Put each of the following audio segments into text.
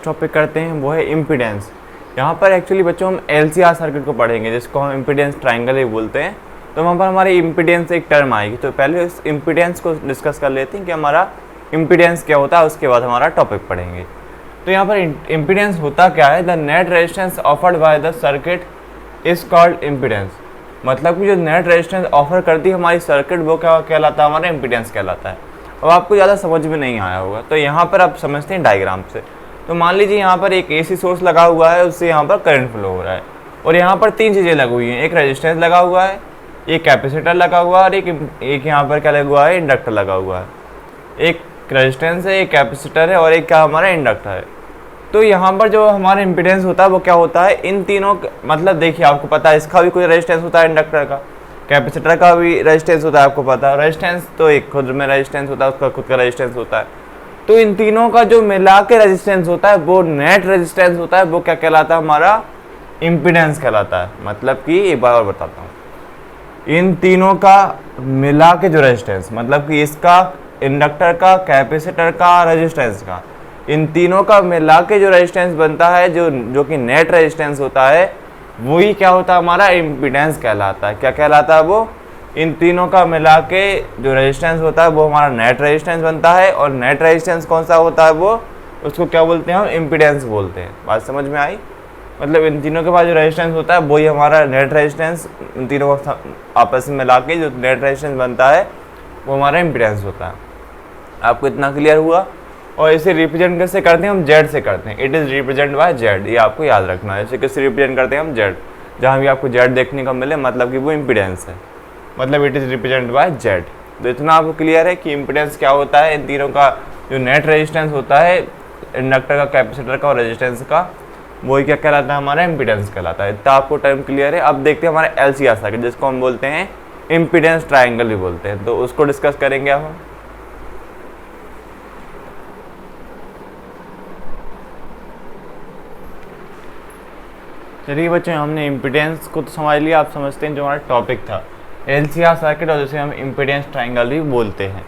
Next topic करते हैं वो है इम्पीडेंस। यहाँ पर एक्चुअली बच्चों हम LCR सर्किट को पढ़ेंगे जिसको हम इम्पीडेंस ट्रायंगल ही बोलते हैं। तो वहाँ पर हमारी इम्पीडेंस एक टर्म आएगी, तो पहले इस इम्पीडेंस को डिस्कस कर लेते हैं कि हमारा इम्पीडेंस क्या होता है, उसके बाद हमारा टॉपिक पढ़ेंगे। तो यहाँ पर इम्पीडेंस होता क्या है, the net resistance offered by the circuit is called impedance. मतलब कि जो नेट रेजिस्टेंस ऑफर करती है हमारी सर्किट वो क्या कहलाता है, हमारा इम्पीडेंस कहलाता है। अब आपको ज़्यादा समझ में नहीं आया होगा तो यहाँ पर आप समझते हैं डायग्राम से। तो मान लीजिए यहाँ पर एक AC सोर्स लगा हुआ है, उससे यहाँ पर करंट फ्लो हो रहा है और यहाँ पर तीन चीज़ें लगी हुई हैं, एक रेजिस्टेंस लगा हुआ है, एक कैपेसिटर लगा हुआ है और एक यहाँ पर क्या लगा हुआ है, इंडक्टर लगा हुआ है। एक रेजिस्टेंस है, एक कैपेसिटर है और एक क्या हमारा इंडक्टर है। तो यहाँ पर जो हमारा इम्पीडेंस होता है वो क्या होता है, इन तीनों मतलब देखिए आपको पता है इसका भी कोई रेजिस्टेंस होता है, इंडक्टर का, कैपेसिटर का भी रेजिस्टेंस होता है, आपको पता है। रेजिस्टेंस तो एक खुद में रेजिस्टेंस होता है, उसका खुद का रेजिस्टेंस होता है। तो इन तीनों का जो मिला के रेजिस्टेंस होता है वो नेट रेजिस्टेंस होता है, वो क्या कहलाता है, हमारा इम्पीडेंस कहलाता है। मतलब कि एक बार और बताता हूँ, इन तीनों का मिला के जो रेजिस्टेंस, मतलब कि इसका, इंडक्टर का, कैपेसिटर का, रेजिस्टेंस का, इन तीनों का मिला के जो रेजिस्टेंस बनता है, जो कि नेट रेजिस्टेंस होता है, वही क्या होता है, हमारा इम्पीडेंस कहलाता है। क्या कहलाता है वो, इन तीनों का मिला के जो रेजिस्टेंस होता है वो हमारा नेट रेजिस्टेंस बनता है। और नेट रेजिस्टेंस कौन सा होता है, वो उसको क्या बोलते हैं, हम इम्पीडेंस बोलते हैं। बात समझ में आई? मतलब इन तीनों के पास जो रेजिस्टेंस होता है वही हमारा नेट रेजिस्टेंस, इन तीनों को आपस में मिला के जो नेट रेजिस्टेंस बनता है वो हमारा इम्पीडेंस होता है। आपको इतना क्लियर हुआ? और इसे रिप्रेजेंट कैसे करते हैं, हम Z से करते हैं। It is represent by Z, ये आपको याद रखना है। इसे किससे रिप्रेजेंट करते हैं हम, Z। जहाँ भी आपको Z देखने को मिले मतलब कि वो इम्पीडेंस है, मतलब it is represent by Z। तो इतना आपको क्लियर है कि इम्पीडेंस क्या होता है, इन तीनों का जो नेट रेजिस्टेंस होता है, इंडक्टर का, कैपेसिटर का और रेजिस्टेंस का, वही क्या कहलाता है, हमारा इम्पीडेंस कहलाता है। इतना आपको टर्म क्लियर है? अब देखते हैं हमारा LCR सर्किट, जिसको हम बोलते हैं इम्पीडेंस ट्रायंगल भी बोलते हैं, तो उसको डिस्कस करेंगे अब हम। चलिए बच्चों, हमने इम्पीडेंस को तो समझ लिया। आप समझते हैं जो हमारा टॉपिक था LCR सर्किट, और जिसे हम इम्पीडेंस ट्रायंगल भी बोलते हैं।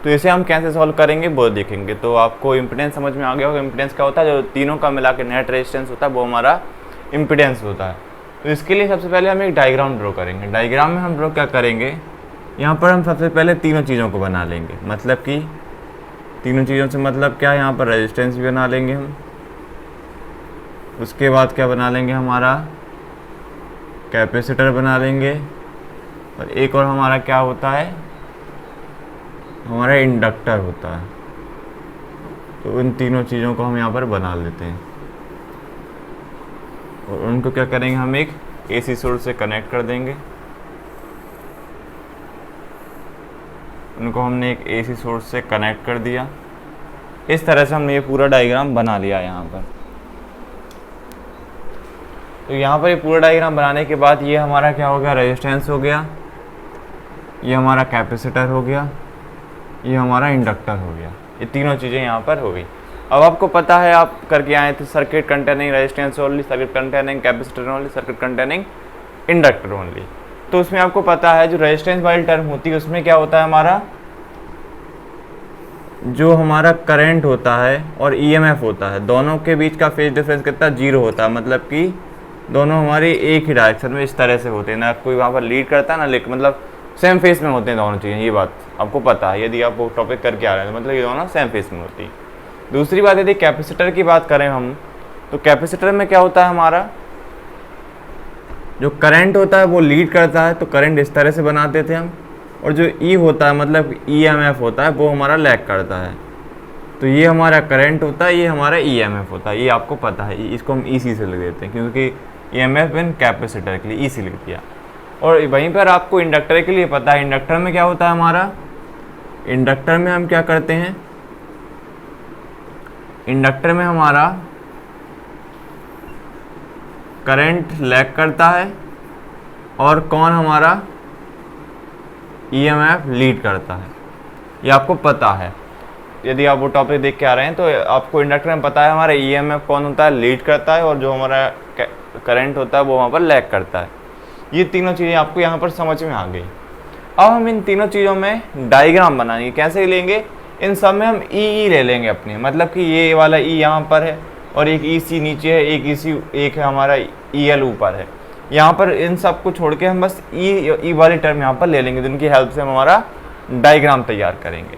तो इसे हम कैसे सॉल्व करेंगे वो देखेंगे। तो आपको इम्पीडेंस समझ में आ गया होगा। इम्पीडेंस क्या होता है, जो तीनों का मिला के नेट रेजिस्टेंस होता है वो हमारा इम्पीडेंस होता है। तो इसके लिए सबसे पहले हम एक डायग्राम ड्रॉ करेंगे। डायग्राम में हम ड्रॉ क्या करेंगे, यहाँ पर हम सबसे पहले तीनों चीज़ों को बना लेंगे। मतलब कि तीनों चीज़ों से मतलब क्या, यहाँ पर रेजिस्टेंस भी बना लेंगे हम, उसके बाद क्या बना लेंगे, हमारा कैपेसिटर बना लेंगे, और एक और हमारा क्या होता है, हमारा इंडक्टर होता है। तो इन तीनों चीज़ों को हम यहाँ पर बना लेते हैं और उनको क्या करेंगे, हम एक AC सोर्स से कनेक्ट कर देंगे। उनको हमने एक AC सोर्स से कनेक्ट कर दिया। इस तरह से हमने ये पूरा डायग्राम बना लिया यहाँ पर। तो यहाँ पर ये पूरा डायग्राम बनाने के बाद ये हमारा क्या हो गया, रेजिस्टेंस हो गया, ये हमारा कैपेसिटर हो गया, ये हमारा इंडक्टर हो गया। ये तीनों चीज़ें यहाँ पर हो गई। अब आपको पता है, आप करके आए थे circuit containing resistance only, circuit containing capacitor only, circuit containing inductor only. तो उसमें आपको पता है जो रेजिस्टेंस वाली टर्म होती है उसमें क्या होता है, हमारा जो हमारा करंट होता है और EMF होता है, दोनों के बीच का फेज डिफरेंस कितना, 0 होता है। मतलब कि दोनों हमारे एक ही डायरेक्शन में इस तरह से होते हैं, ना कोई वहाँ पर लीड करता है ना लेकिन, मतलब सेम फेस में होते हैं दोनों चीज़ें। ये बात आपको पता है, यदि आप वो टॉपिक करके आ रहे हैं तो मतलब ये दोनों सेम फेस में होती है। दूसरी बात, यदि कैपेसिटर की बात करें हम, तो कैपेसिटर में क्या होता है, हमारा जो करंट होता है वो लीड करता है, तो करंट इस तरह से बनाते थे हम, और जो E होता है मतलब EMF होता है वो हमारा लैग करता है। तो ये हमारा करंट होता है, ये हमारा EMF होता है। ये आपको पता है, इसको हम EC से लिख देते हैं क्योंकि EMF इन कैपेसिटर के लिए EC लिख दिया। और वहीं पर आपको इंडक्टर के लिए पता है, इंडक्टर में क्या होता है हमारा, इंडक्टर में हम क्या करते हैं, इंडक्टर में हमारा करंट लैग करता है और कौन, हमारा EMF लीड करता है। ये आपको पता है, यदि आप वो टॉपिक देख के आ रहे हैं तो आपको इंडक्टर में पता है हमारा EMF कौन होता है, लीड करता है, और जो हमारा करंट होता है वो वहाँ पर लैग करता है। ये तीनों चीज़ें आपको यहाँ पर समझ में आ गई। अब हम इन तीनों चीज़ों में डायग्राम बनाएंगे। कैसे लेंगे, इन सब में हम ई ले लेंगे अपने, मतलब कि ये वाला ई यहाँ पर है, और एक EC नीचे है, एक है हमारा EL ऊपर है। यहाँ पर इन सब को छोड़ के हम बस ई वाली टर्म यहाँ पर ले लेंगे, जिनकी हेल्प से हम हमारा डायग्राम तैयार करेंगे।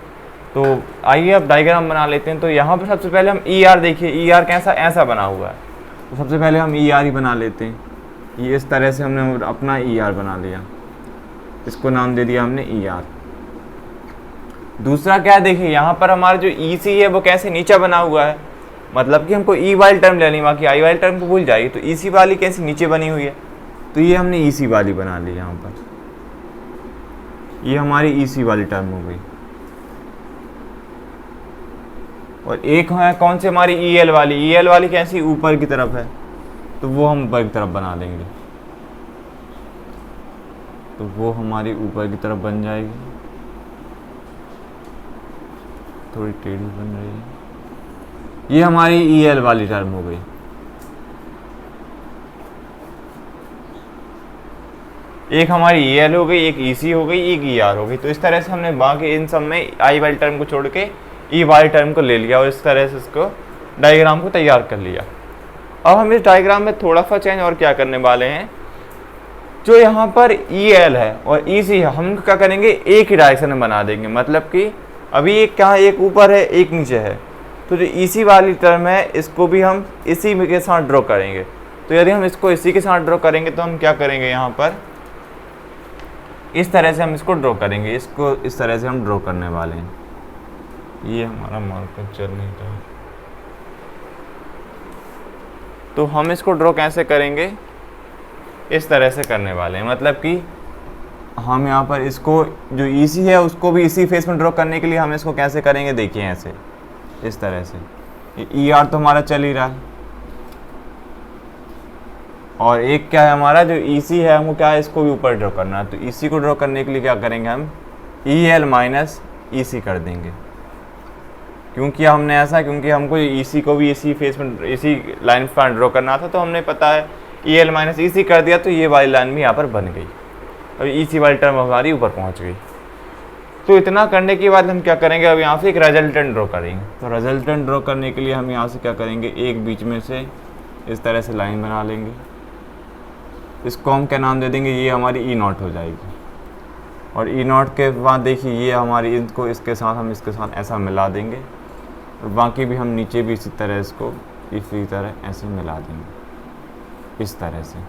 तो आइए अब डायग्राम बना लेते हैं। तो यहाँ पर सबसे पहले हम ER देखिए, ER कैसा ऐसा बना हुआ है, तो सबसे पहले हम ER ही बना लेते हैं। ये इस तरह से हमने अपना ER बना लिया, इसको नाम दे दिया हमने ER। दूसरा क्या देखिए, यहाँ पर हमारा जो EC है वो कैसे नीचे बना हुआ है, मतलब कि हमको E वाली टर्म लेनी, बाकी I वाली टर्म को भूल जाएगी। तो EC वाली कैसे नीचे बनी हुई है, तो ये हमने EC वाली बना ली। यहाँ पर ये हमारी EC वाली टर्म हो गई। और एक है कौन सी हमारी EL वाली, EL वाली कैसी ऊपर की तरफ है, तो वो हम ऊपर की तरफ बना लेंगे, तो वो हमारी ऊपर की तरफ बन जाएगी, थोड़ी टेढ़ी बन रही है। ये हमारी EL वाली टर्म हो गई। एक हमारी EL हो गई, एक EC हो गई, एक ER हो गई। तो इस तरह से हमने बाकी इन सब में I वाली टर्म को छोड़ के E वाली टर्म को ले लिया और इस तरह से इसको डायग्राम को तैयार कर लिया। अब हम इस डायग्राम में थोड़ा सा चेंज और क्या करने वाले हैं, जो यहाँ पर EL है और EC है, हम क्या करेंगे एक ही डायरेक्शन में बना देंगे। मतलब कि अभी एक क्या है, एक ऊपर है एक नीचे है, तो जो EC वाली टर्म है इसको भी हम इसी के साथ ड्रॉ करेंगे। तो यदि हम इसको इसी के साथ ड्रॉ करेंगे तो हम क्या करेंगे, यहाँ पर इस तरह से हम इसको ड्रॉ करेंगे, इसको इस तरह से हम ड्रॉ करने वाले हैं। ये हमारा मार्कर चल नहीं रहा, तो हम इसको ड्रॉ कैसे करेंगे, इस तरह से करने वाले हैं। मतलब कि हम यहाँ पर इसको जो EC है उसको भी इसी फेस में ड्रॉ करने के लिए हम इसको कैसे करेंगे, देखिए ऐसे इस तरह से। ER तो हमारा चल ही रहा है, और एक क्या है हमारा जो EC है, हमको क्या है इसको भी ऊपर ड्रॉ करना है। तो EC को ड्रॉ करने के लिए क्या करेंगे, हम EL माइनस EC कर देंगे। क्योंकि हमने ऐसा, क्योंकि हमको EC को भी इसी फेस में इसी लाइन पर ड्रॉ करना था, तो हमने पता है EL माइनस EC कर दिया, तो ये वाली लाइन भी यहाँ पर बन गई। अब EC वाली टर्म हमारी ऊपर पहुँच गई। तो इतना करने के बाद हम क्या करेंगे, अब यहाँ से एक रिजल्टेंट ड्रॉ करेंगे। तो रिजल्टेंट ड्रॉ करने के लिए हम यहाँ से क्या करेंगे, एक बीच में से इस तरह से लाइन बना लेंगे। इसको हम क्या नाम दे देंगे, ये हमारी E0 हो जाएगी। और E0 के बाद देखिए ये हमारी, इनको इसके साथ हम इसके साथ ऐसा मिला देंगे, और बाकी भी हम नीचे भी इसी तरह इसको इसी तरह ऐसे मिला देंगे, इस तरह से।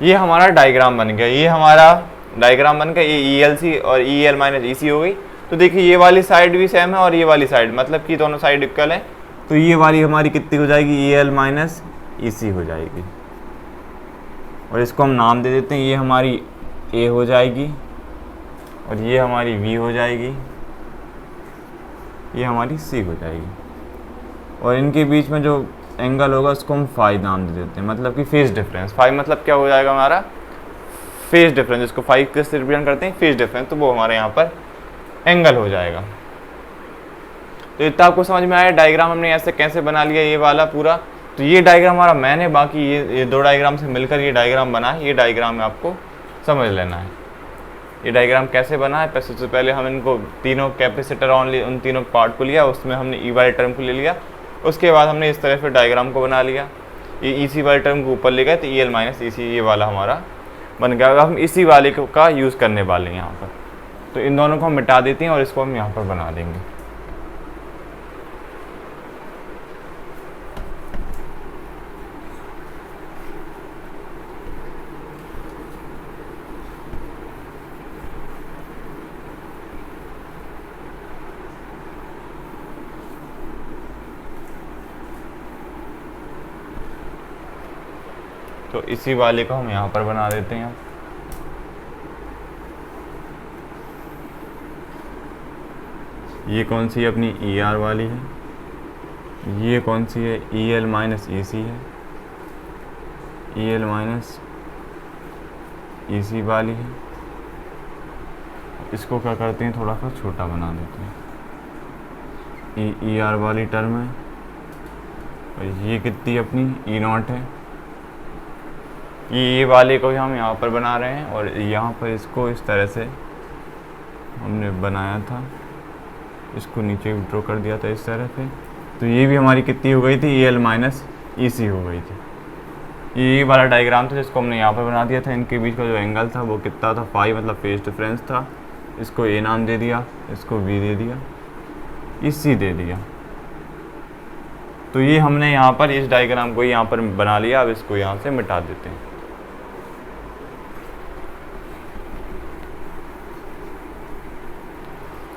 ये हमारा डायग्राम बन गया, ये हमारा डायग्राम बन गया। ये ELC और EL माइनस EC हो गई। तो देखिए ये वाली साइड भी सेम है और ये वाली साइड, मतलब कि दोनों साइड इक्वल है। तो ये वाली हमारी कितनी हो जाएगी, EL माइनस EC हो जाएगी। और इसको हम नाम दे देते हैं, ये हमारी A हो जाएगी और ये हमारी V हो जाएगी, ये हमारी C हो जाएगी। और इनके बीच में जो एंगल होगा उसको हम फाई नाम दे देते हैं, मतलब कि फेस डिफरेंस। फाई मतलब क्या हो जाएगा हमारा, फेस डिफरेंस, जिसको फाई किससे रिप्रेजेंट करते हैं, फेस डिफरेंस। तो वो हमारे यहाँ पर एंगल हो जाएगा। तो इतना आपको समझ में आया डायग्राम हमने ऐसे कैसे बना लिया ये वाला पूरा। तो ये डायग्राम हमारा मैन है, बाकी ये दो डायग्राम से मिलकर ये डायग्राम बना है। ये डायग्राम में आपको समझ लेना है ये डायग्राम कैसे बना है। सबसे पहले हम इनको तीनों कैपेसिटर ऑनली उन तीनों पार्ट को लिया, उसमें हमने E वाले टर्म को ले लिया। उसके बाद हमने इस तरह से डायग्राम को बना लिया। ये EC वाले टर्म को ऊपर ले गए तो EL माइनस EC ये वाला हमारा बन गया। अब हम इसी वाले का यूज़ करने वाले हैं यहाँ पर। तो इन दोनों को हम मिटा देते हैं और इसको हम यहाँ पर बना देंगे। तो इसी वाले को हम यहाँ पर बना देते हैं। ये कौन सी अपनी ER वाली है, ये कौन सी है EL माइनस EC है, EL माइनस EC वाली है। इसको क्या करते हैं, थोड़ा सा छोटा बना देते हैं। ER वाली टर्म है और ये कितनी अपनी E0 है। ये वाले को हम यहाँ पर बना रहे हैं और यहाँ पर इसको इस तरह से हमने बनाया था, इसको नीचे ड्रॉ कर दिया था इस तरह से। तो ये भी हमारी कितनी हो गई थी, EL माइनस EC हो गई थी। ये वाला डायग्राम था जिसको हमने यहाँ पर बना दिया था। इनके बीच का जो एंगल था वो कितना था, फाई, मतलब फेस डिफरेंस था। इसको A नाम दे दिया, इसको B दे दिया, C दे दिया। तो ये हमने यहाँ पर इस डायग्राम को यहाँ पर बना लिया। अब इसको यहाँ से मिटा देते हैं।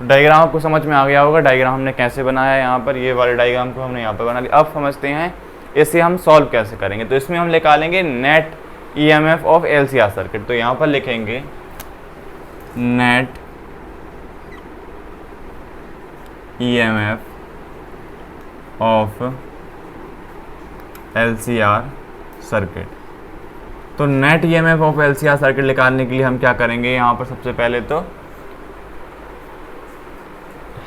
डायग्राम आपको समझ में आ गया होगा, डायग्राम हमने कैसे बनाया है। यहाँ पर ये वाले डायग्राम को हमने यहाँ पर बना लिया। अब समझते हैं इसे हम सॉल्व कैसे करेंगे। तो इसमें हम निकालेंगे net EMF of LCR circuit. तो यहाँ पर लिखेंगे net EMF of LCR circuit. तो net EMF of LCR circuit निकालने के लिए हम क्या करेंगे, यहाँ पर सबसे पहले तो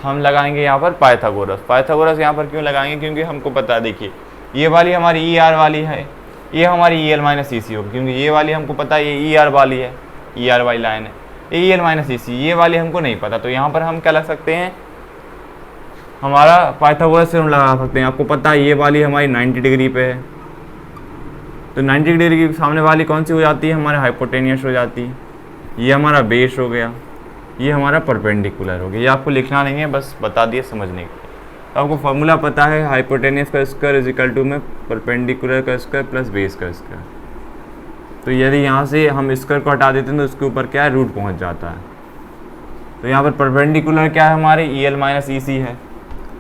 हम लगाएंगे यहाँ पर पाइथागोरस। पाइथागोरस यहाँ पर क्यों लगाएंगे, क्योंकि हमको पता है, देखिए ये वाली हमारी ER वाली है, ये हमारी EL माइनस EC होगी, क्योंकि ये वाली हमको पता है ये ER वाली है, ER वाली लाइन है, ये EL माइनस EC, ये वाली हमको नहीं पता। तो यहाँ पर हम क्या लग सकते हैं, हमारा पाइथागोरस से हम लगा सकते हैं। आपको पता है ये वाली हमारी 90 डिग्री पे है, तो 90 डिग्री की सामने वाली कौन सी हो जाती है, हमारे हाइपोटेनियस हो जाती है। ये हमारा बेस हो गया, ये हमारा परपेंडिकुलर हो गया। ये आपको लिखना नहीं है, बस बता दिए समझने के लिए। तो आपको फॉर्मूला पता है, हाइपोटेनियस का स्क्वायर इज इक्वल टू में परपेंडिकुलर का स्क्वायर प्लस बेस का स्क्वायर। तो यदि यहाँ से हम स्क्वायर को हटा देते हैं तो उसके ऊपर क्या है, रूट पहुँच जाता है। तो यहाँ पर परपेंडिकुलर क्या है हमारे, EL माइनस EC है,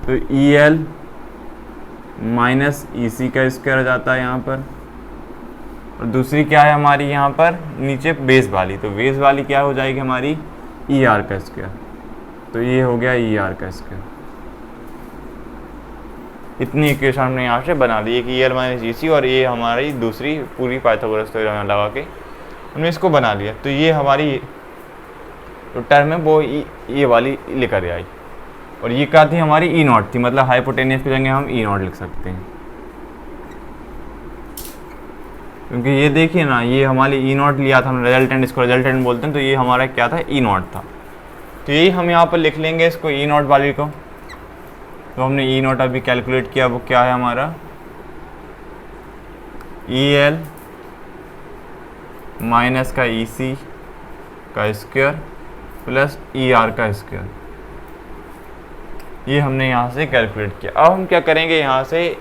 तो EL माइनस EC का स्क्वायर आ जाता है यहाँ पर। और दूसरी क्या है हमारी यहाँ पर नीचे बेस वाली, तो बेस वाली क्या हो जाएगी हमारी, ER का स्क्वायर। तो ये हो गया ER का स्क्वायर। इतनी इक्वेशन हमने यहाँ से बना ली, एक EL माइनस EC और ये हमारी दूसरी पूरी पाइथागोरस थ्योरम लगा के हमने इसको बना लिया। तो ये हमारी जो टर्म है वो ये वाली लेकर आई। और ये क्या थी हमारी, E0 थी, मतलब हाइपोटेनियस की जगह हम E0 लिख सकते हैं, क्योंकि ये देखिए ना, ये हमारी E0 लिया था हमने, रिजल्टेंट, इसको रिजल्टेंट बोलते हैं। तो ये हमारा क्या था, E0 था। तो यही हम यहाँ पर लिख लेंगे इसको, E0 वाली को। तो हमने E0 अभी कैलकुलेट किया, वो क्या है हमारा, EL माइनस का EC का स्क्वायर प्लस ER का स्क्वायर। ये हमने यहाँ से कैलकुलेट किया। अब हम क्या करेंगे, यहाँ से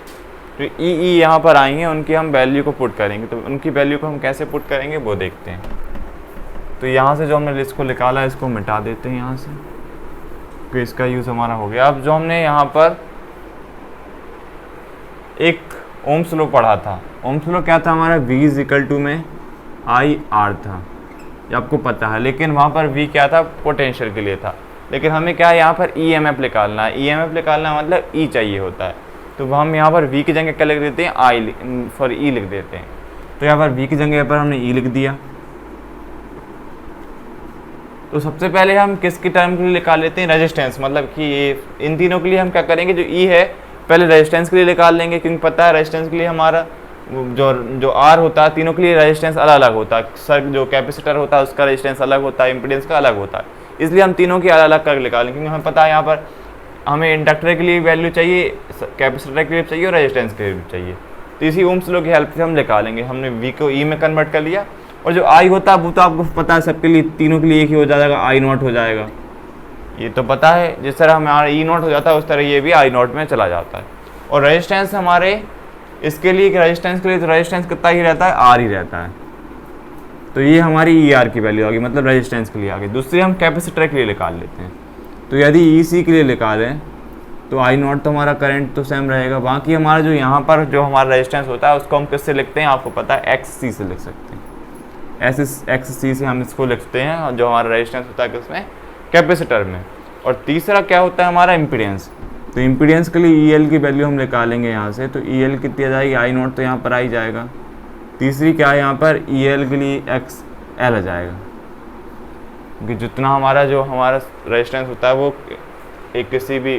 जो ई यहाँ पर आई हैं उनकी हम वैल्यू को पुट करेंगे। तो उनकी वैल्यू को हम कैसे पुट करेंगे वो देखते हैं। तो यहाँ से जो हमने इसको निकाला है इसको मिटा देते हैं यहाँ से, तो इसका यूज़ हमारा हो गया। अब जो हमने यहाँ पर एक ओम्स लॉ पढ़ा था, ओम्स लॉ क्या था हमारा, V इज इक्वल टू में IR था, ये आपको पता है। लेकिन वहाँ पर V क्या था, पोटेंशियल के लिए था। लेकिन हमें क्या है यहाँ पर EMF निकालना है। EMF निकालना मतलब E चाहिए होता है। तो हम यहाँ पर V की जगह क्या लिख देते हैं, E लिख देते हैं। तो यहाँ पर V की जगह पर हमने E लिख दिया। तो सबसे पहले हम किसकी टर्म के लिए निकाल लेते हैं, रेजिस्टेंस, मतलब कि ये इन तीनों के लिए हम क्या करेंगे, जो E है पहले रेजिस्टेंस के लिए निकाल लेंगे, क्योंकि पता है रेजिस्टेंस के लिए हमारा जो R होता है, तीनों के लिए रेजिस्टेंस अलग अलग होता है। सर जो कैपेसिटर होता है उसका रेजिस्टेंस अलग होता है, इम्पीडेंस का अलग होता है, इसलिए हम तीनों की अलग अलग कर निकालेंगे। क्योंकि हमें पता है यहाँ पर हमें इंडक्टर के लिए वैल्यू चाहिए, कैपेसिटर के लिए चाहिए और रेजिस्टेंस के लिए भी चाहिए। तो इसी ओम्स लॉ की हेल्प से हम निकालेंगे। हमने V को E में कन्वर्ट कर लिया, और जो I होता है वो तो आपको पता है सबके लिए, तीनों के लिए एक ही हो जाएगा, I0 हो जाएगा। ये तो पता है, जिस तरह हमारा E0 हो जाता है उस तरह ये भी I0 में चला जाता है। और रेजिस्टेंस हमारे इसके लिए, रेजिस्टेंस के लिए तो रेजिस्टेंस कितना ही रहता है, R ही रहता है। तो ये हमारी ER की वैल्यू आ गई, मतलब रेजिस्टेंस के लिए आ गई। दूसरी हम कैपेसिटर के लिए निकाल लेते हैं। तो यदि EC के लिए निकालें तो I0 तो हमारा करंट तो सेम रहेगा। बाकी हमारा जो यहाँ पर जो हमारा रेजिस्टेंस होता है उसको हम किससे लिखते हैं, आपको पता है XC से लिख सकते हैं। XC से हम इसको लिखते हैं, और जो हमारा रेजिस्टेंस होता है किसमें, कैपेसिटर में। और तीसरा क्या होता है हमारा, इम्पीडेंस। तो इम्पीडेंस के लिए EL की वैल्यू हम निकालेंगे यहाँ से। तो EL कितनी आ जाएगी, I0 तो यहाँ पर आ ही जाएगा। तीसरी क्या है यहाँ पर, EL के लिए XL आ जाएगा, क्योंकि जितना हमारा जो हमारा रेजिस्टेंस होता है वो एक किसी भी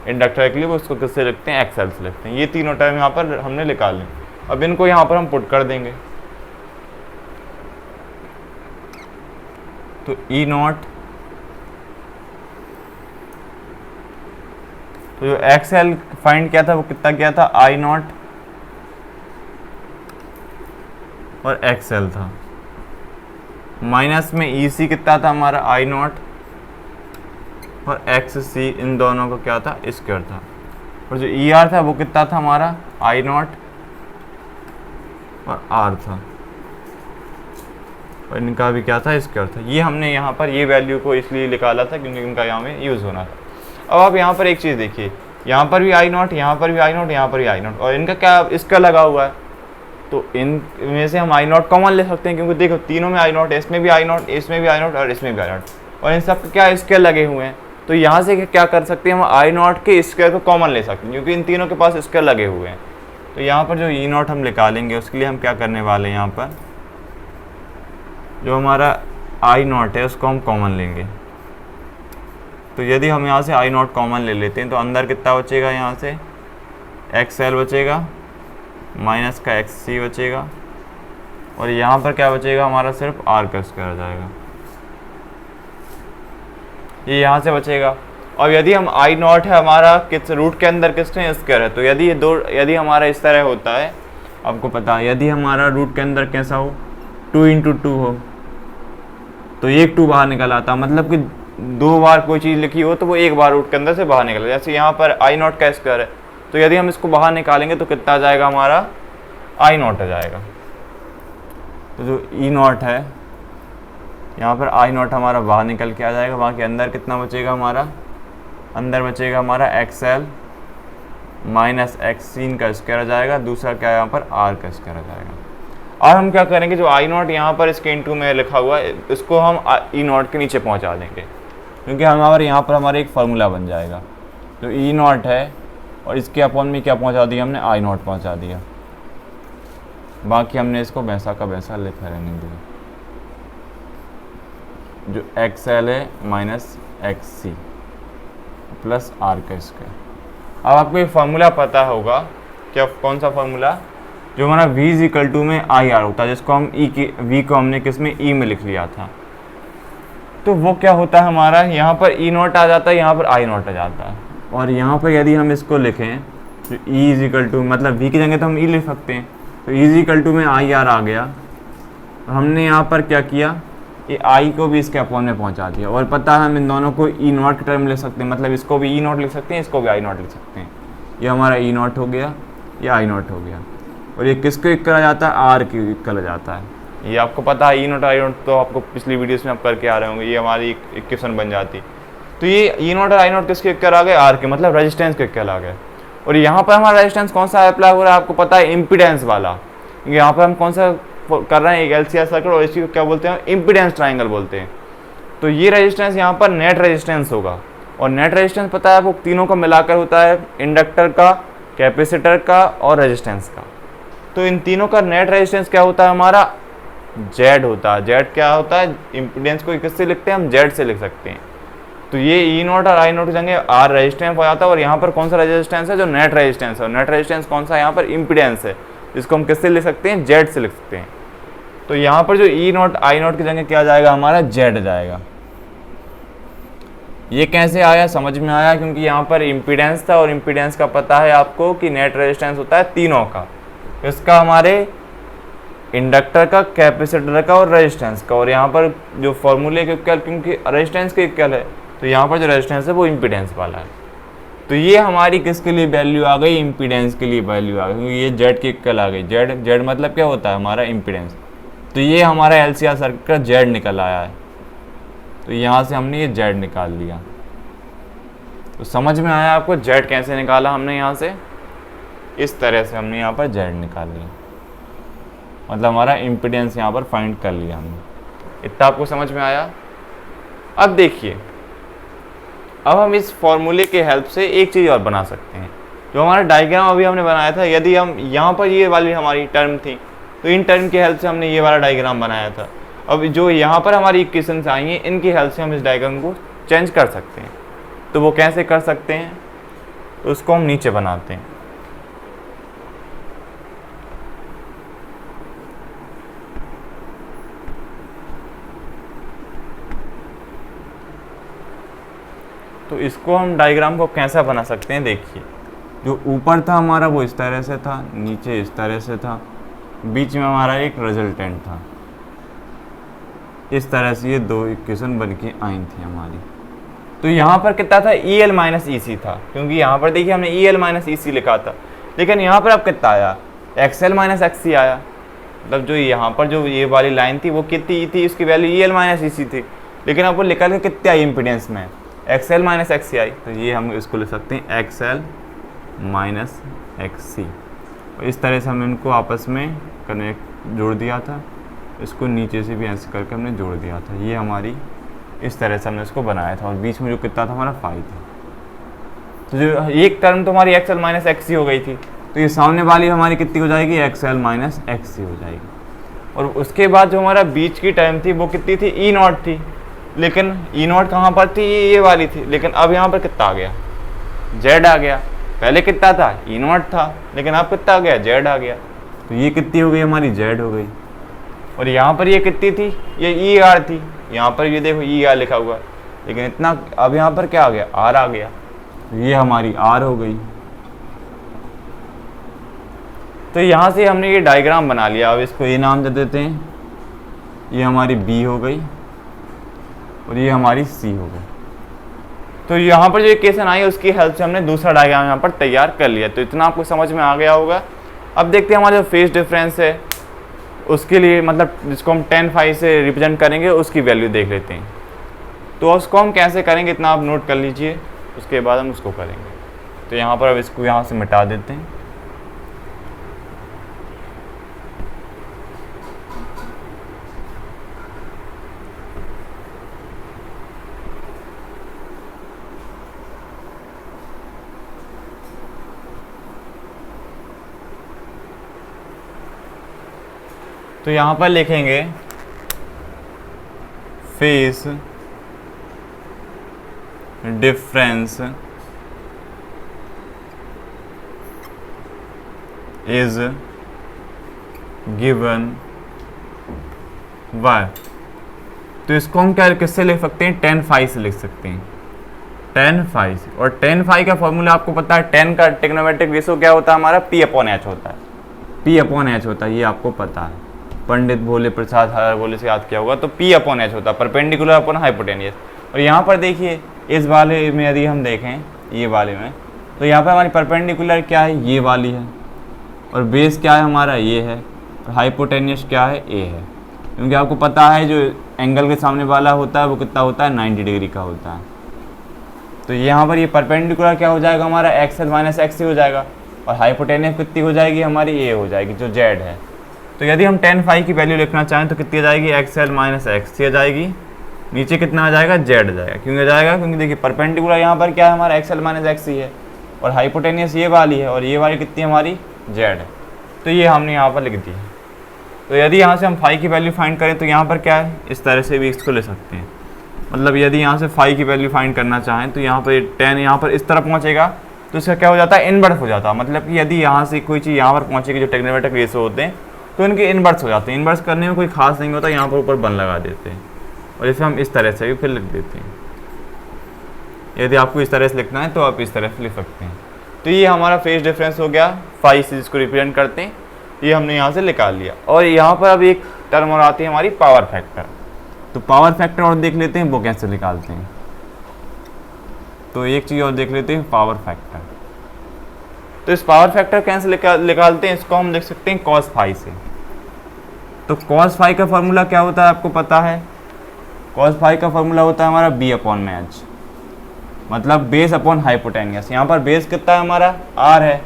इंडक्टर के लिए वो उसको किससे लिखते हैं, XL से लिखते हैं। ये तीनों टर्म यहाँ पर हमने निकाल ली। अब इनको यहाँ पर हम पुट कर देंगे। तो E0 तो जो एक्सएल फाइंड किया था वो कितना किया था, आई नॉट और एक्सएल था, माइनस में ई सी कितना था हमारा, आई नॉट और एक्स सी, इन दोनों का क्या था, स्क्वायर था। और जो ई आर था वो कितना था हमारा, आई नॉट और आर था, और इनका भी क्या था, स्क्वायर था। ये हमने यहाँ पर ये वैल्यू को इसलिए निकाला था क्योंकि इनका यहाँ में यूज़ होना था। अब आप यहाँ पर एक चीज़ देखिए, यहाँ पर भी आई नॉट, यहाँ पर भी आई नॉट, यहाँ पर भी आई नॉट, और इनका क्या इसका लगा हुआ है, तो इन में से हम आई नॉट कॉमन ले सकते हैं, क्योंकि देखो तीनों में आई नॉट है, इसमें भी आई नॉट, इसमें भी आई नॉट और इसमें भी आई नॉट, और इन सब क्या स्क्वायर लगे हुए हैं। तो यहाँ से क्या कर सकते हैं, हम आई नॉट के स्क्वायर को कॉमन ले सकते हैं, क्योंकि इन तीनों के पास स्क्वायर लगे हुए हैं। तो यहाँ पर जो ई नॉट हम निकालेंगे उसके लिए हम क्या करने वाले हैं, यहाँ पर जो हमारा आई नॉट है उसको हम कॉमन लेंगे। तो यदि हम यहाँ से आई नॉट कॉमन ले लेते हैं तो अंदर कितना बचेगा, यहाँ से एक्स एल बचेगा, माइनस का एक्स सी बचेगा, और यहाँ पर क्या बचेगा हमारा, सिर्फ आर का स्क्वायर आ जाएगा, ये यहाँ से बचेगा। और यदि हम आई नॉट है हमारा किस रूट के अंदर किसने स्क्वायर है, तो यदि ये दो, यदि हमारा इस तरह होता है, आपको पता है यदि हमारा रूट के अंदर कैसा हो, 2 × 2 हो, तो एक 2 बाहर निकल आता, मतलब कि 2 बार कोई चीज़ लिखी हो तो वो एक बार रूट के अंदर से बाहर निकल। जैसे यहाँ पर आई नॉट का स्क्वायर है, तो यदि हम इसको बाहर निकालेंगे तो कितना आ जाएगा हमारा, आई नॉट आ जाएगा। तो जो ई नॉट है यहाँ पर आई नॉट हमारा बाहर निकल के आ जाएगा, बाकी अंदर कितना बचेगा हमारा, अंदर बचेगा हमारा एक्स एल माइनस एक्स सी का स्क्वायर आ जाएगा, दूसरा क्या यहाँ पर आर का स्क्वायर आ जाएगा। और हम क्या करेंगे, जो आई नॉट यहाँ पर इसके इंटू में लिखा हुआ है इसको हम ई नॉट के नीचे पहुँचा देंगे, क्योंकि हमारे यहाँ पर हमारा एक फार्मूला बन जाएगा। जो ई नॉट है और इसके अपॉन में क्या पहुँचा दिया हमने, आई नॉट पहुँचा दिया, बाकी हमने इसको वैसा का वैसा लिखा रहने दिया। जो एक्स एल है minus x c plus R का स्क्वायर। अब आपको एक फार्मूला पता होगा, क्या कौन सा फार्मूला, जो हमारा v इक्वल टू में आई आर होता है, जिसको हम ई की v को हमने किस में, ई में लिख लिया था। तो वो क्या होता है हमारा, यहाँ पर ई नॉट आ जाता है, यहाँ पर आई नॉट आ जाता है, और यहाँ पर यदि हम इसको लिखें तो ई इज इक्वल टू, मतलब v की जगह तो हम ई लिख सकते हैं, तो ई इज इक्वल टू में आई आर आ गया। तो हमने यहाँ पर क्या किया, ये आई को भी इसके अपॉन में पहुँचा दिया, और पता है हम इन दोनों को ई नॉट की टर्म लिख सकते हैं, मतलब इसको भी ई नॉट लिख सकते हैं, इसको भी आई नॉट लिख सकते हैं। ये हमारा ई नॉट हो गया, ये आई नॉट हो गया, और ये किसको इक्वल आ जाता है, आर के इक्वल आ जाता है। ये आपको पता है, ई नॉट आई नॉट तो आपको पिछली वीडियोस में आप करके आ रहे होंगे, ये हमारी इक्वेशन बन जाती। तो ये ई नॉट और आई नॉट किसके इक्वल आ गए, आर के, मतलब रेजिस्टेंस के इक्वल आ गए। और यहाँ पर हमारा रेजिस्टेंस कौन सा अप्लाई हो रहा है, आपको पता है, इम्पीडेंस वाला। यहाँ पर हम कौन सा कर रहे हैं, एक एलसीआर सर्किट, और इसी को क्या बोलते हैं, इम्पीडेंस ट्राइंगल बोलते हैं। तो ये रेजिस्टेंस यहाँ पर नेट रेजिस्टेंस होगा, और नेट रेजिस्टेंस पता है आपको तीनों का मिलाकर होता है, इंडक्टर का, कैपेसिटर का और रेजिस्टेंस का। तो इन तीनों का नेट रेजिस्टेंस क्या होता है हमारा, जेड होता है। जेड क्या होता है, इम्पीडेंस को किससे लिखते हैं हम, जेड से लिख सकते हैं। तो ये ई नॉट और आई नॉट की जगह आर रेजिस्टेंस हो जाता है, और यहाँ पर कौन सा रेजिस्टेंस है, जो नेट रेजिस्टेंस है। नेट रेजिस्टेंस कौन सा, यहाँ पर इम्पीडेंस है, जिसको हम किससे लिख सकते हैं, जेड से लिख सकते हैं। तो यहाँ पर जो ई नॉट आई नॉट की जगह क्या जाएगा हमारा, जेड जाएगा। ये कैसे आया, समझ में आया, क्योंकि यहाँ पर इम्पीडेंस था, और इम्पीडेंस का पता है आपको कि नेट रेजिस्टेंस होता है तीनों का, इसका हमारे इंडक्टर का, कैपेसिटर का और रेजिस्टेंस का। और यहाँ पर जो फॉर्मूले के इक्वल, क्योंकि रेजिस्टेंस के इक्वल है, तो यहाँ पर जो रेजिस्टेंस है वो इम्पीडेंस वाला है। तो ये हमारी किसके लिए वैल्यू आ गई, इम्पीडेंस के लिए वैल्यू आ गई, क्योंकि ये जेड के इक्वल आ गई। जेड, जेड मतलब क्या होता है हमारा, इम्पीडेंस। तो ये हमारा एलसीआर सर्किट का जेड निकल आया है, तो यहाँ से हमने ये जेड निकाल लिया। तो समझ में आया आपको जेड कैसे निकाला हमने, यहाँ से इस तरह से हमने यहाँ पर जेड निकाल लिया, मतलब हमारा इम्पीडेंस यहाँ पर फाइंड कर लिया हमने। इतना आपको समझ में आया। अब देखिए, अब हम इस फॉर्मूले के हेल्प से एक चीज़ और बना सकते हैं। जो हमारा डायग्राम अभी हमने बनाया था, यदि हम यहाँ पर ये वाली हमारी टर्म थी, तो इन टर्म की हेल्प से हमने ये वाला डायग्राम बनाया था। अब जो यहाँ पर हमारी इक्वेशंस आई हैं, इनकी हेल्प से हम इस डायग्राम को चेंज कर सकते हैं। तो वो कैसे कर सकते हैं, तो उसको हम नीचे बनाते हैं। तो इसको हम डायग्राम को कैसा बना सकते हैं, देखिए जो ऊपर था हमारा वो इस तरह से था, नीचे इस तरह से था, बीच में हमारा एक रिजल्टेंट था। इस तरह से ये दो इक्वेशन बन के आई थी हमारी। तो यहाँ पर कितना था, ई एल माइनस ई सी था, क्योंकि यहाँ पर देखिए हमने ई एल माइनस ई सी लिखा था, लेकिन यहाँ पर अब कितना आया, एक्स एल माइनस एक्स सी आया। मतलब जो यहाँ पर जो ये वाली लाइन थी वो कितनी थी, इसकी वैल्यू ई एल माइनस ई सी थी, लेकिन अब वो निकल के कितने आई इम्पीडेंस में, एक्स एल माइनस एक्स सी आई। तो ये हम इसको लिख सकते हैं एक्स एल माइनस एक्स सी। इस तरह से हमने इनको आपस में कनेक्ट जोड़ दिया था, इसको नीचे से भी ऐसे करके हमने जोड़ दिया था। ये हमारी इस तरह से हमने इसको बनाया था, और बीच में जो कितना था हमारा फाई था। तो जो एक टर्म तो हमारी एक्स एल माइनस एक्स सी हो गई थी, तो ये सामने वाली हमारी कितनी हो जाएगी, एक्स एल माइनस एक्स सी हो जाएगी। और उसके बाद जो हमारा बीच की टर्म थी वो कितनी थी, ई नॉट थी, लेकिन ई नॉट कहाँ पर थी, ये वाली थी, लेकिन अब यहाँ पर कितना आ गया, जेड आ गया। पहले कितना था, ई नॉट था, लेकिन अब कितना आ गया, जेड आ गया। तो ये कितनी हो गई हमारी, जेड हो गई। और यहाँ पर ये कितनी थी, ये ई आर थी, यहाँ पर ये देखो ई आर लिखा हुआ, लेकिन इतना अब यहाँ पर क्या आ गया, आर आ गया। तो ये हमारी आर हो गई। तो यहाँ से हमने ये डायग्राम बना लिया। अब इसको ये नाम दे देते हैं, ये हमारी बी हो गई और ये हमारी सी हो गई। तो यहाँ पर जो इक्वेशन आई उसकी हेल्प से हमने दूसरा डायग्राम यहाँ पर तैयार कर लिया। तो इतना आपको समझ में आ गया होगा। अब देखते हैं हमारा जो फेज डिफरेंस है उसके लिए, मतलब जिसको हम tan फाई से रिप्रेजेंट करेंगे, उसकी वैल्यू देख लेते हैं। तो उसको हम कैसे करेंगे इतना आप नोट कर लीजिए, उसके बाद हम उसको करेंगे। तो यहाँ पर अब इसको यहाँ से मिटा देते हैं। तो यहाँ पर लिखेंगे phase difference is given by, तो इसको हम क्या किससे लिख सकते हैं, tan फाई से लिख सकते हैं, tan फाई से। और tan फाई का फॉर्मूला आपको पता है, tan का ट्रिग्नोमेट्रिक रेशियो क्या होता है हमारा, p/h होता है, p/h होता है, ये आपको पता है, पंडित भोले प्रसाद हर भोले से याद किया होगा। तो p/h होता है, परपेंडिकुलर अपॉन हाइपोटेनियस। और यहाँ पर देखिए इस वाले में यदि हम देखें, ये वाले में, तो यहाँ पर हमारी परपेंडिकुलर क्या है, ये वाली है, और बेस क्या है हमारा, ये है, और हाइपोटेनियस क्या है, ए है। क्योंकि आपको पता है जो एंगल के सामने वाला होता है वो कितना होता है, 90 डिग्री का होता है। तो यहाँ पर ये परपेंडिकुलर क्या हो जाएगा हमारा, एक्स एल माइनस एक्स सी हो जाएगा, और हाइपोटेनियस कितनी हो जाएगी हमारी, ए हो जाएगी, जो जेड है। तो यदि हम tan फाई की वैल्यू लिखना चाहें तो कितनी आ जाएगी, एक्स एल माइनस एक्स सी आ जाएगी, नीचे कितना आ जाएगा, जेड आ जाएगा। क्यों आ जाएगा, क्योंकि देखिए परपेंडिकुलर यहाँ पर क्या है हमारा, एक्स एल माइनस एक्स सी है, और हाइपोटेनियस ये वाली है, और ये वाली कितनी हमारी, जेड है। तो ये हमने यहाँ पर लिख दी है। तो यदि यहाँ से हम फाई की वैल्यू फाइंड करें तो यहाँ पर क्या है, इस तरह से भी इसको ले सकते हैं। मतलब यदि यहाँ से फाई की वैल्यू फाइंड करना चाहें तो यहाँ पर tan यहाँ पर इस तरफ पहुँचेगा तो इसका क्या हो जाता है, इनवर्स हो जाता है। मतलब कि यदि यहाँ से कोई चीज़ यहाँ पर पहुँचेगी, जो ट्रिग्नोमेट्रिक रेशियो होते हैं, तो इनके इनवर्स हो जाते हैं। इनवर्स करने में कोई खास नहीं होता, यहाँ पर ऊपर 1 लगा देते हैं, और इसे हम इस तरह से भी फिर लिख देते हैं। यदि आपको इस तरह से लिखना है तो आप इस तरह से लिख सकते हैं। तो ये हमारा फेज डिफरेंस हो गया, फाई से जिसको रिप्रेजेंट करते हैं, ये हमने यहाँ से निकाल लिया। और यहाँ पर अब एक टर्म और आती है हमारी पावर फैक्टर। तो पावर फैक्टर और देख लेते हैं वो कैसे निकालते हैं। तो एक चीज़ और देख लेते हैं, पावर फैक्टर। तो इस पावर फैक्टर कैसे निकालते हैं, इसको हम लिख सकते हैं कॉस फाई से। तो कॉस फाई का फॉर्मूला क्या होता है आपको पता है, कॉस फाई का फॉर्मूला होता है हमारा b/h, मतलब बेस अपॉन हाइपोटेनियस। यहाँ पर बेस कितना है हमारा, r है,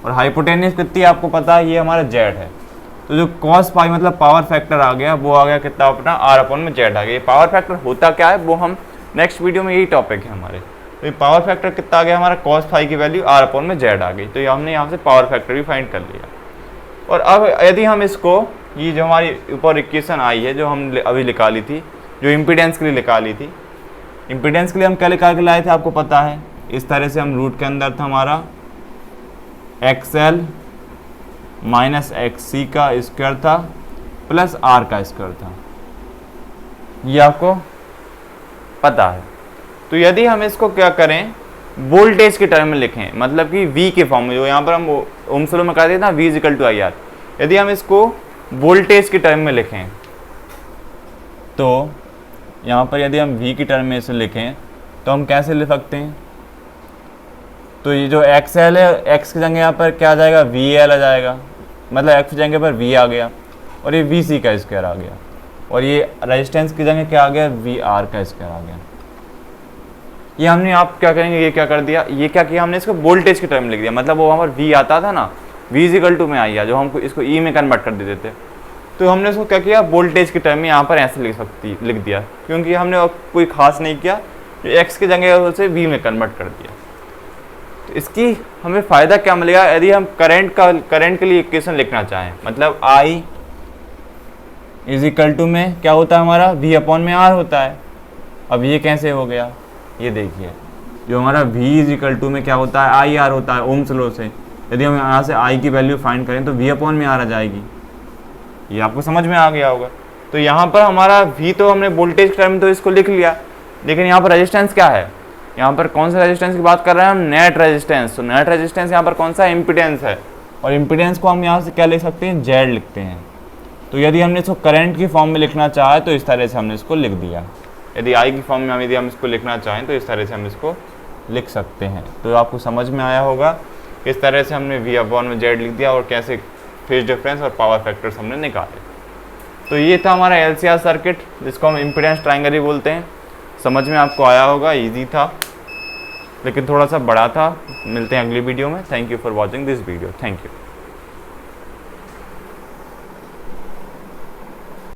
और हाइपोटेनियस कितनी है आपको पता है, ये हमारा z है। तो जो कॉस फाई मतलब पावर फैक्टर आ गया, वो आ गया कितना अपना, r/z आ गया। ये पावर फैक्टर होता क्या है वो हम नेक्स्ट वीडियो में, यही टॉपिक है हमारे। तो ये पावर फैक्टर कितना आ गया हमारा, कॉस फाई की वैल्यू r/z आ गई। तो ये हमने यहाँ से पावर फैक्टर भी फाइंड कर लिया। और अब यदि हम इसको, ये जो हमारी ऊपर इक्वेशन आई है जो हम अभी निकाली थी, जो इम्पीडेंस के लिए निकाली थी, इम्पीडेंस के लिए हम क्या निकाल के लाए थे आपको पता है, इस तरह से हम रूट के अंदर था हमारा XL माइनस XC का स्क्वायर था प्लस R का स्क्वायर था, ये आपको पता है। तो यदि हम इसको क्या करें, वोल्टेज के टर्म में लिखें, मतलब कि V के फॉर्म में, जो यहाँ पर हम ओम्स लॉ में कहा देते ना V is equal to I R, यदि हम इसको वोल्टेज के टर्म में लिखें तो यहाँ पर यदि हम V की टर्म में इसे लिखें तो हम कैसे लिख सकते हैं, तो ये जो XL है, X की जगह यहाँ पर क्या आ जाएगा, VL आ जाएगा, मतलब X की जगह पर V आ गया और ये VC का स्क्वायर आ गया, और ये रेजिस्टेंस की जगह क्या आ गया, VR का स्क्वायर आ गया। ये हमने, आप क्या करेंगे, ये क्या कर दिया, ये क्या किया हमने, इसको वोल्टेज के टर्म में लिख दिया, मतलब वो वहाँ पर V आता था ना, V इज इक्वल टू में आई, जो हमको इसको E में कन्वर्ट कर देते थे, तो हमने इसको क्या किया, वोल्टेज के टर्म में यहाँ पर ऐसे लिख दिया, क्योंकि हमने कोई खास नहीं किया, जो X की जगह उसे V में कन्वर्ट कर दिया। तो इसकी हमें फ़ायदा क्या मिलेगा, यदि हम करंट के लिए इक्वेशन लिखना चाहें, मतलब I इज इक्वल टू में क्या होता है हमारा, V अपॉन में R होता है। अब ये कैसे हो गया, ये देखिए, जो हमारा V इज इक्वल टू में क्या होता है, आई आर होता है ओम्स लॉ से। यदि हम यहाँ से I की वैल्यू फाइंड करें तो V अपॉन में R आ जाएगी, ये आपको समझ में आ गया होगा। तो यहाँ पर हमारा V तो हमने वोल्टेज के टर्म में तो इसको लिख लिया, लेकिन यहाँ पर रेजिस्टेंस क्या है, यहाँ पर कौन सा रेजिस्टेंस की बात कर रहे हैं हम, नेट रेजिस्टेंस। तो नेट रेजिस्टेंस यहाँ पर कौन सा, इम्पीडेंस है, और इम्पीडेंस को हम यहाँ से क्या लिख सकते हैं, Z लिखते हैं। तो यदि हमने इसको करंट की फॉर्म में लिखना चाहे तो इस तरह से हमने इसको लिख दिया, यदि I की फॉर्म में यदि हम इसको लिखना चाहें तो इस तरह से हम इसको लिख सकते हैं। तो आपको समझ में आया होगा किस तरह से हमने V अपॉन में Z लिख दिया और कैसे फेज डिफरेंस और पावर फैक्टर्स हमने निकाले। तो ये था हमारा LCR सर्किट, जिसको हम इम्पीडेंस ट्रायंगल ही बोलते हैं। समझ में आपको आया होगा, ईजी था लेकिन थोड़ा सा बड़ा था। मिलते हैं अगली वीडियो में। Thank you for watching this video, thank you.